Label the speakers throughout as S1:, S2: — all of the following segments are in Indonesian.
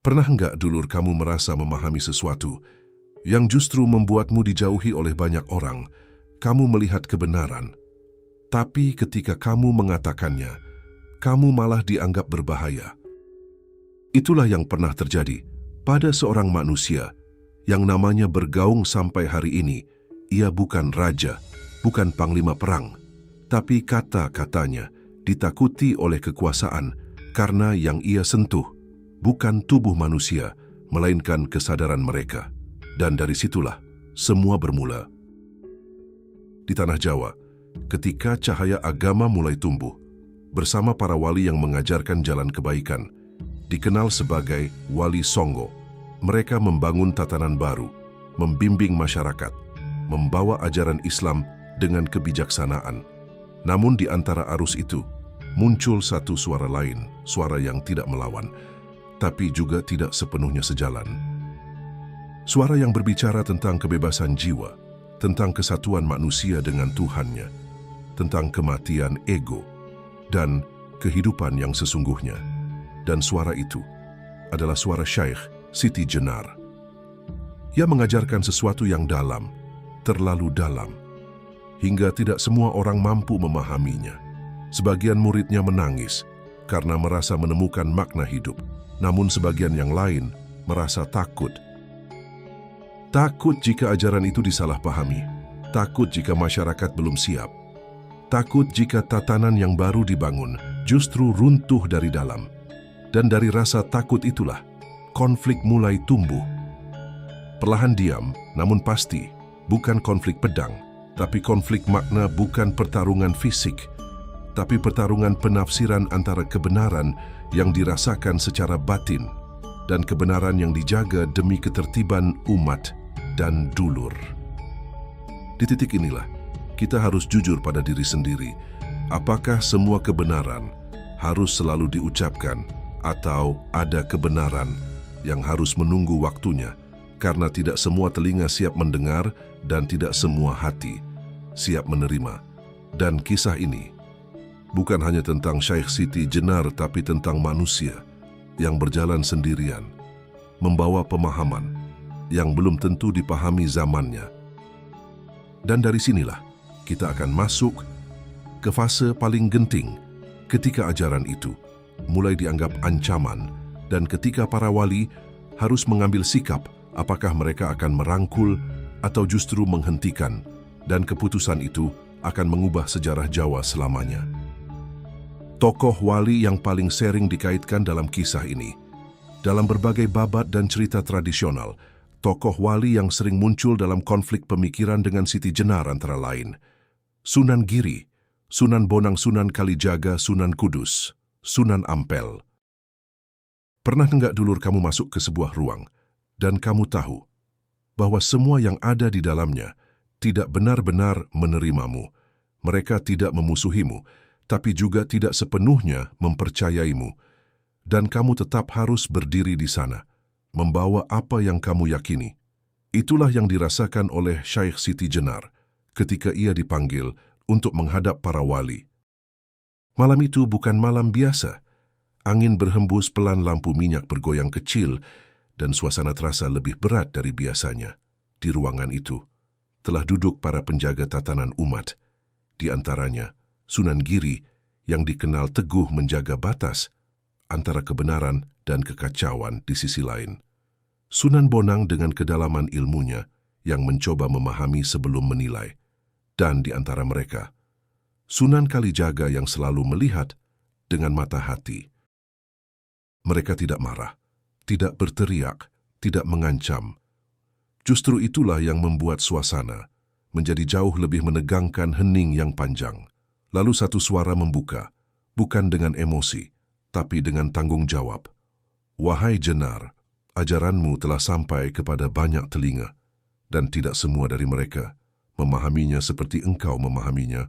S1: Pernah enggak dulur kamu merasa memahami sesuatu yang justru membuatmu dijauhi oleh banyak orang? Kamu melihat kebenaran, tapi ketika kamu mengatakannya, kamu malah dianggap berbahaya. Itulah yang pernah terjadi pada seorang manusia yang namanya bergaung sampai hari ini. Ia bukan raja, bukan panglima perang, tapi kata-katanya ditakuti oleh kekuasaan karena yang ia sentuh bukan tubuh manusia, melainkan kesadaran mereka. Dan dari situlah semua bermula. Di tanah Jawa, ketika cahaya agama mulai tumbuh, bersama para wali yang mengajarkan jalan kebaikan, dikenal sebagai Wali Songgo, mereka membangun tatanan baru, membimbing masyarakat, membawa ajaran Islam dengan kebijaksanaan. Namun di antara arus itu, muncul satu suara lain, suara yang tidak melawan, tapi juga tidak sepenuhnya sejalan. Suara yang berbicara tentang kebebasan jiwa, tentang kesatuan manusia dengan Tuhannya, tentang kematian ego, dan kehidupan yang sesungguhnya. Dan suara itu adalah suara Syekh Siti Jenar. Ia mengajarkan sesuatu yang dalam, terlalu dalam, hingga tidak semua orang mampu memahaminya. Sebagian muridnya menangis karena merasa menemukan makna hidup, namun sebagian yang lain merasa takut. Takut jika ajaran itu disalahpahami, takut jika masyarakat belum siap, takut jika tatanan yang baru dibangun justru runtuh dari dalam. Dan dari rasa takut itulah, konflik mulai tumbuh. Perlahan diam, namun pasti, bukan konflik pedang, tapi konflik makna, bukan pertarungan fisik, tapi pertarungan penafsiran antara kebenaran yang dirasakan secara batin dan kebenaran yang dijaga demi ketertiban umat dan dulur. Di titik inilah, kita harus jujur pada diri sendiri. Apakah semua kebenaran harus selalu diucapkan, atau ada kebenaran yang harus menunggu waktunya, karena tidak semua telinga siap mendengar dan tidak semua hati siap menerima. Dan kisah ini bukan hanya tentang Syekh Siti Jenar, tapi tentang manusia yang berjalan sendirian, membawa pemahaman yang belum tentu dipahami zamannya. Dan dari sinilah kita akan masuk ke fase paling genting, ketika ajaran itu mulai dianggap ancaman, dan ketika para wali harus mengambil sikap apakah mereka akan merangkul atau justru menghentikan, dan keputusan itu akan mengubah sejarah Jawa selamanya. Tokoh wali yang paling sering dikaitkan dalam kisah ini, dalam berbagai babat dan cerita tradisional, tokoh wali yang sering muncul dalam konflik pemikiran dengan Siti Jenar antara lain Sunan Giri, Sunan Bonang, Sunan Kalijaga, Sunan Kudus, Sunan Ampel. Pernah enggak dulur kamu masuk ke sebuah ruang dan kamu tahu bahwa semua yang ada di dalamnya tidak benar-benar menerimamu. Mereka tidak memusuhimu, tapi juga tidak sepenuhnya mempercayaimu. Dan kamu tetap harus berdiri di sana, membawa apa yang kamu yakini. Itulah yang dirasakan oleh Syekh Siti Jenar ketika ia dipanggil untuk menghadap para wali. Malam itu bukan malam biasa. Angin berhembus pelan, lampu minyak bergoyang kecil, dan suasana terasa lebih berat dari biasanya. Di ruangan itu telah duduk para penjaga tatanan umat, di antaranya Sunan Giri yang dikenal teguh menjaga batas antara kebenaran dan kekacauan di sisi lain. Sunan Bonang dengan kedalaman ilmunya yang mencoba memahami sebelum menilai. Dan di antara mereka, Sunan Kalijaga yang selalu melihat dengan mata hati. Mereka tidak marah, tidak berteriak, tidak mengancam. Justru itulah yang membuat suasana menjadi jauh lebih menegangkan, hening yang panjang. Lalu satu suara membuka, bukan dengan emosi, tapi dengan tanggung jawab. Wahai Jenar, ajaranmu telah sampai kepada banyak telinga, dan tidak semua dari mereka memahaminya seperti engkau memahaminya.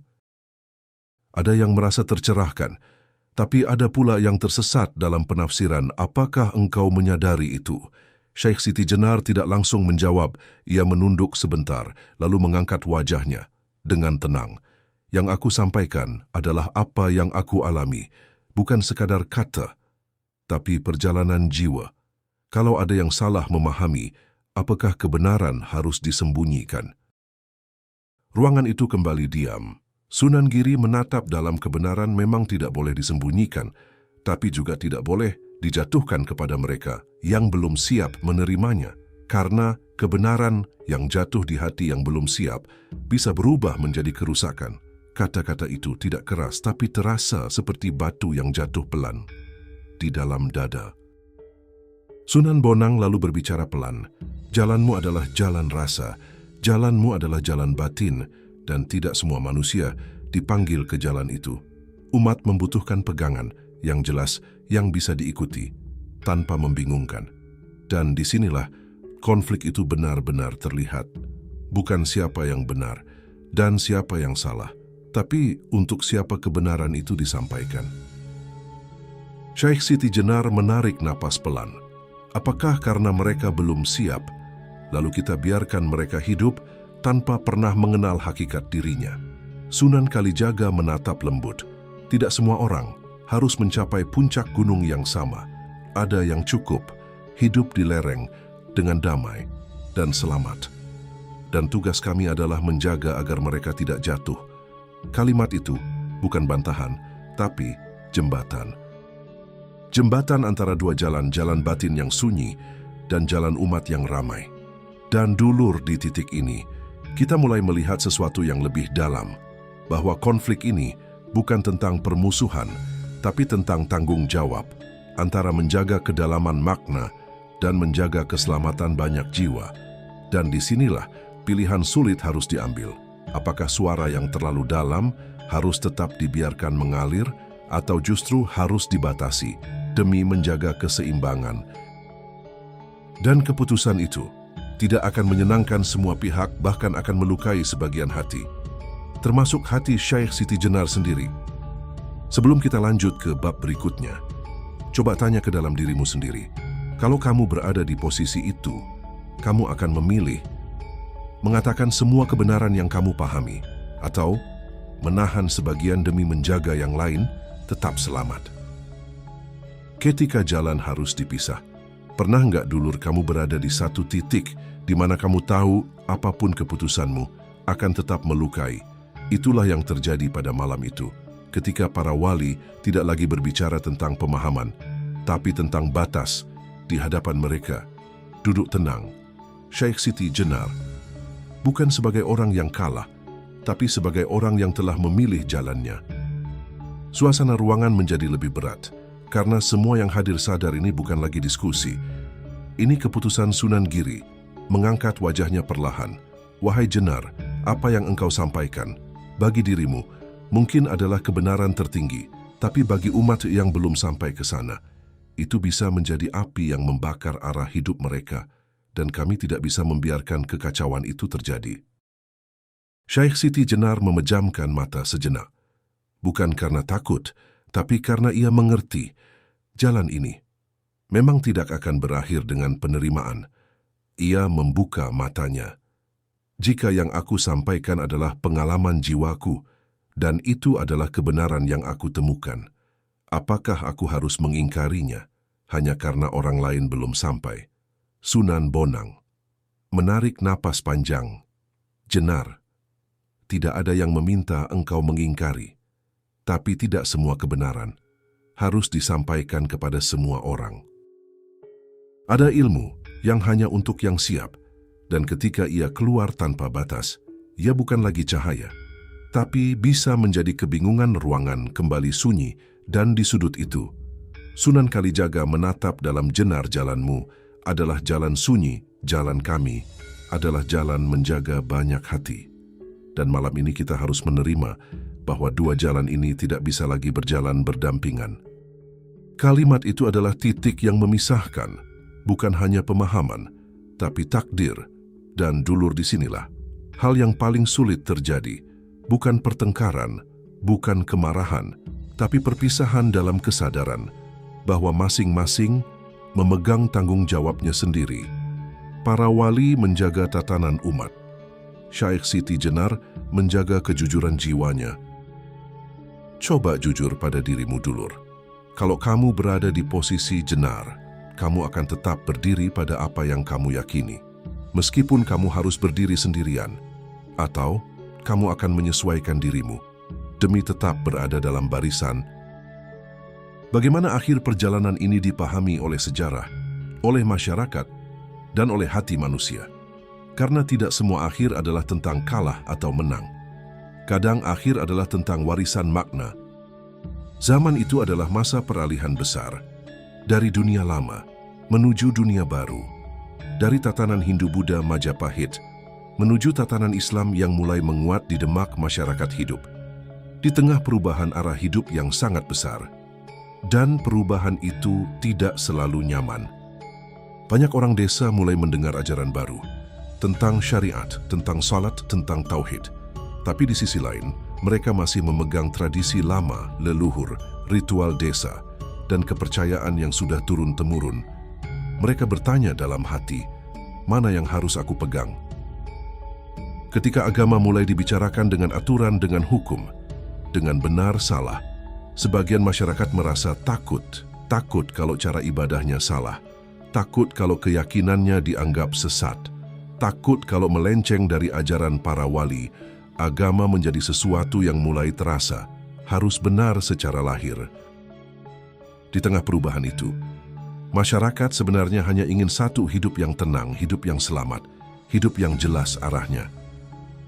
S1: Ada yang merasa tercerahkan, tapi ada pula yang tersesat dalam penafsiran. Apakah engkau menyadari itu? Syekh Siti Jenar tidak langsung menjawab. Ia menunduk sebentar, lalu mengangkat wajahnya dengan tenang. Yang aku sampaikan adalah apa yang aku alami, bukan sekadar kata, tapi perjalanan jiwa. Kalau ada yang salah memahami, apakah kebenaran harus disembunyikan? Ruangan itu kembali diam. Sunan Giri menatap dalam kebenaran memang tidak boleh disembunyikan, tapi juga tidak boleh dijatuhkan kepada mereka yang belum siap menerimanya. Karena kebenaran yang jatuh di hati yang belum siap bisa berubah menjadi kerusakan. Kata-kata itu tidak keras tapi terasa seperti batu yang jatuh pelan di dalam dada. Sunan Bonang lalu berbicara pelan, "Jalanmu adalah jalan rasa, jalanmu adalah jalan batin, dan tidak semua manusia dipanggil ke jalan itu. Umat membutuhkan pegangan yang jelas yang bisa diikuti, tanpa membingungkan. Dan disinilah konflik itu benar-benar terlihat. Bukan siapa yang benar dan siapa yang salah, tapi untuk siapa kebenaran itu disampaikan." Syekh Siti Jenar menarik napas pelan. Apakah karena mereka belum siap, lalu kita biarkan mereka hidup tanpa pernah mengenal hakikat dirinya? Sunan Kalijaga menatap lembut. Tidak semua orang harus mencapai puncak gunung yang sama. Ada yang cukup hidup di lereng dengan damai dan selamat. Dan tugas kami adalah menjaga agar mereka tidak jatuh. Kalimat itu bukan bantahan, tapi jembatan. Jembatan antara dua jalan, jalan batin yang sunyi dan jalan umat yang ramai. Dan dulur di titik ini, kita mulai melihat sesuatu yang lebih dalam, bahwa konflik ini bukan tentang permusuhan, tapi tentang tanggung jawab antara menjaga kedalaman makna dan menjaga keselamatan banyak jiwa. Dan disinilah pilihan sulit harus diambil. Apakah suara yang terlalu dalam harus tetap dibiarkan mengalir atau justru harus dibatasi demi menjaga keseimbangan? Dan keputusan itu tidak akan menyenangkan semua pihak, bahkan akan melukai sebagian hati, termasuk hati Syekh Siti Jenar sendiri. Sebelum kita lanjut ke bab berikutnya, coba tanya ke dalam dirimu sendiri. Kalau kamu berada di posisi itu, kamu akan memilih mengatakan semua kebenaran yang kamu pahami, atau menahan sebagian demi menjaga yang lain tetap selamat. Ketika jalan harus dipisah, pernah nggak dulur kamu berada di satu titik di mana kamu tahu apapun keputusanmu akan tetap melukai? Itulah yang terjadi pada malam itu, ketika para wali tidak lagi berbicara tentang pemahaman, tapi tentang batas. Di hadapan mereka, duduk tenang Syekh Siti Jenar, bukan sebagai orang yang kalah, tapi sebagai orang yang telah memilih jalannya. Suasana ruangan menjadi lebih berat, karena semua yang hadir sadar ini bukan lagi diskusi. Ini keputusan Sunan Giri. Mengangkat wajahnya perlahan. "Wahai Jenar, apa yang engkau sampaikan bagi dirimu mungkin adalah kebenaran tertinggi, tapi bagi umat yang belum sampai ke sana, itu bisa menjadi api yang membakar arah hidup mereka, dan kami tidak bisa membiarkan kekacauan itu terjadi." Syekh Siti Jenar memejamkan mata sejenak. Bukan karena takut, tapi karena ia mengerti jalan ini memang tidak akan berakhir dengan penerimaan. Ia membuka matanya. "Jika yang aku sampaikan adalah pengalaman jiwaku, dan itu adalah kebenaran yang aku temukan, apakah aku harus mengingkarinya hanya karena orang lain belum sampai?" Sunan Bonang menarik napas panjang. "Jenar, tidak ada yang meminta engkau mengingkari, tapi tidak semua kebenaran harus disampaikan kepada semua orang. Ada ilmu yang hanya untuk yang siap, dan ketika ia keluar tanpa batas, ia bukan lagi cahaya, tapi bisa menjadi kebingungan. Ruangan kembali sunyi, dan di sudut itu, Sunan Kalijaga menatap dalam Jenar. "Jalanmu adalah jalan sunyi, jalan kami adalah jalan menjaga banyak hati." Dan malam ini kita harus menerima bahwa dua jalan ini tidak bisa lagi berjalan berdampingan. Kalimat itu adalah titik yang memisahkan, bukan hanya pemahaman, tapi takdir. Dan dulur, disinilah hal yang paling sulit terjadi. Bukan pertengkaran, bukan kemarahan, tapi perpisahan dalam kesadaran bahwa masing-masing memegang tanggung jawabnya sendiri. Para wali menjaga tatanan umat. Syekh Siti Jenar menjaga kejujuran jiwanya. Coba jujur pada dirimu, dulur. Kalau kamu berada di posisi Jenar, kamu akan tetap berdiri pada apa yang kamu yakini. Meskipun kamu harus berdiri sendirian, atau kamu akan menyesuaikan dirimu demi tetap berada dalam barisan. Bagaimana akhir perjalanan ini dipahami oleh sejarah, oleh masyarakat, dan oleh hati manusia. Karena tidak semua akhir adalah tentang kalah atau menang. Kadang akhir adalah tentang warisan makna. Zaman itu adalah masa peralihan besar, dari dunia lama menuju dunia baru, dari tatanan Hindu-Buddha Majapahit menuju tatanan Islam yang mulai menguat di demak masyarakat hidup. Di tengah perubahan arah hidup yang sangat besar, dan perubahan itu tidak selalu nyaman. Banyak orang desa mulai mendengar ajaran baru tentang syariat, tentang salat, tentang tauhid. Tapi di sisi lain, mereka masih memegang tradisi lama, leluhur, ritual desa, dan kepercayaan yang sudah turun-temurun. Mereka bertanya dalam hati, mana yang harus aku pegang? Ketika agama mulai dibicarakan dengan aturan, dengan hukum, dengan benar salah, sebagian masyarakat merasa takut kalau cara ibadahnya salah, takut kalau keyakinannya dianggap sesat, takut kalau melenceng dari ajaran para wali. Agama menjadi sesuatu yang mulai terasa, harus benar secara lahir. Di tengah perubahan itu, masyarakat sebenarnya hanya ingin satu, hidup yang tenang, hidup yang selamat, hidup yang jelas arahnya.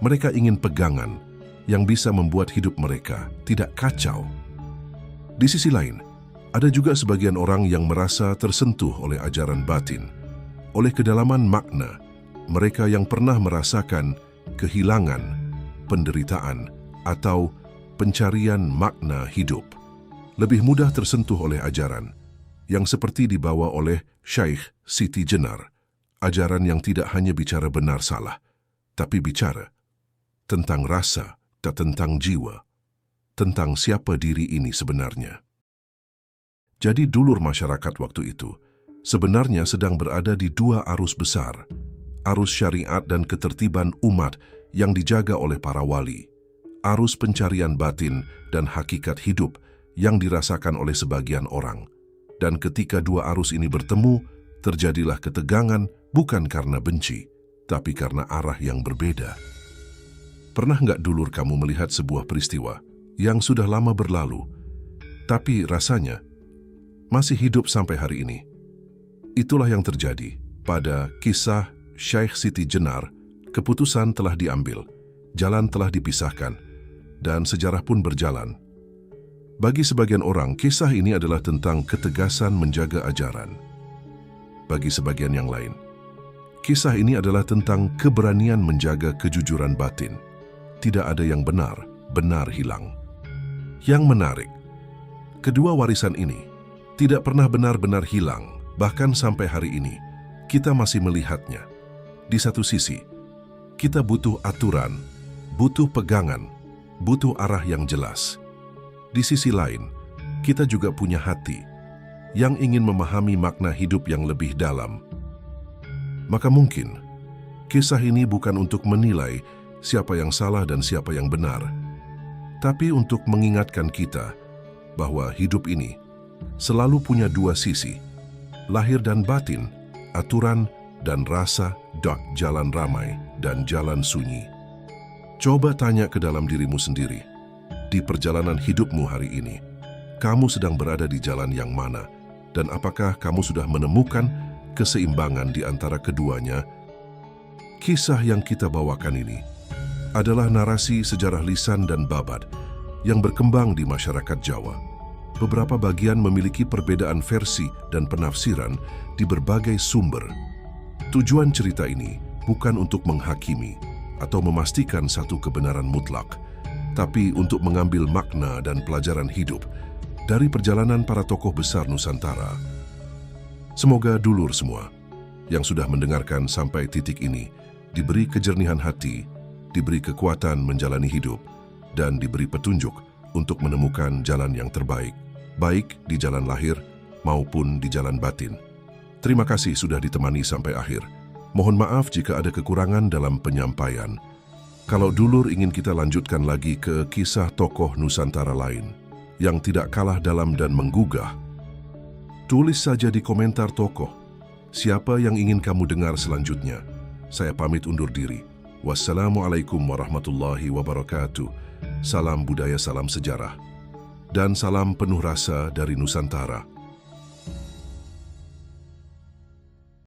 S1: Mereka ingin pegangan yang bisa membuat hidup mereka tidak kacau. Di sisi lain, ada juga sebagian orang yang merasa tersentuh oleh ajaran batin, oleh kedalaman makna. Mereka yang pernah merasakan kehilangan, penderitaan, atau pencarian makna hidup, lebih mudah tersentuh oleh ajaran yang seperti dibawa oleh Syaikh Siti Jenar, ajaran yang tidak hanya bicara benar salah, tapi bicara tentang rasa dan tentang jiwa, tentang siapa diri ini sebenarnya. Jadi dulur masyarakat waktu itu sebenarnya sedang berada di dua arus besar, arus syariat dan ketertiban umat yang dijaga oleh para wali, arus pencarian batin dan hakikat hidup yang dirasakan oleh sebagian orang. Dan ketika dua arus ini bertemu, terjadilah ketegangan bukan karena benci, tapi karena arah yang berbeda. Pernah nggak dulur kamu melihat sebuah peristiwa yang sudah lama berlalu, tapi rasanya masih hidup sampai hari ini? Itulah yang terjadi pada kisah Syaikh Siti Jenar. Keputusan telah diambil, jalan telah dipisahkan, dan sejarah pun berjalan. Bagi sebagian orang, kisah ini adalah tentang ketegasan menjaga ajaran. Bagi sebagian yang lain, kisah ini adalah tentang keberanian menjaga kejujuran batin. Tidak ada yang benar, benar hilang. Yang menarik, kedua warisan ini tidak pernah benar-benar hilang, bahkan sampai hari ini, kita masih melihatnya. Di satu sisi, kita butuh aturan, butuh pegangan, butuh arah yang jelas. Di sisi lain, kita juga punya hati yang ingin memahami makna hidup yang lebih dalam. Maka mungkin, kisah ini bukan untuk menilai siapa yang salah dan siapa yang benar, tapi untuk mengingatkan kita bahwa hidup ini selalu punya dua sisi, lahir dan batin, aturan dan rasa, jalan ramai dan jalan sunyi. Coba tanya ke dalam dirimu sendiri, di perjalanan hidupmu hari ini, kamu sedang berada di jalan yang mana, dan apakah kamu sudah menemukan keseimbangan di antara keduanya? Kisah yang kita bawakan ini adalah narasi sejarah lisan dan babat yang berkembang di masyarakat Jawa. Beberapa bagian memiliki perbedaan versi dan penafsiran di berbagai sumber. Tujuan cerita ini bukan untuk menghakimi atau memastikan satu kebenaran mutlak, tapi untuk mengambil makna dan pelajaran hidup dari perjalanan para tokoh besar Nusantara. Semoga dulur semua yang sudah mendengarkan sampai titik ini diberi kejernihan hati, diberi kekuatan menjalani hidup, dan diberi petunjuk untuk menemukan jalan yang terbaik, baik di jalan lahir maupun di jalan batin. Terima kasih sudah ditemani sampai akhir. Mohon maaf jika ada kekurangan dalam penyampaian. Kalau dulur ingin kita lanjutkan lagi ke kisah tokoh Nusantara lain yang tidak kalah dalam dan menggugah, Tulis saja di komentar tokoh siapa yang ingin kamu dengar selanjutnya. Saya pamit undur diri. Wassalamualaikum warahmatullahi wabarakatuh. Salam budaya, salam sejarah, dan salam penuh rasa dari Nusantara.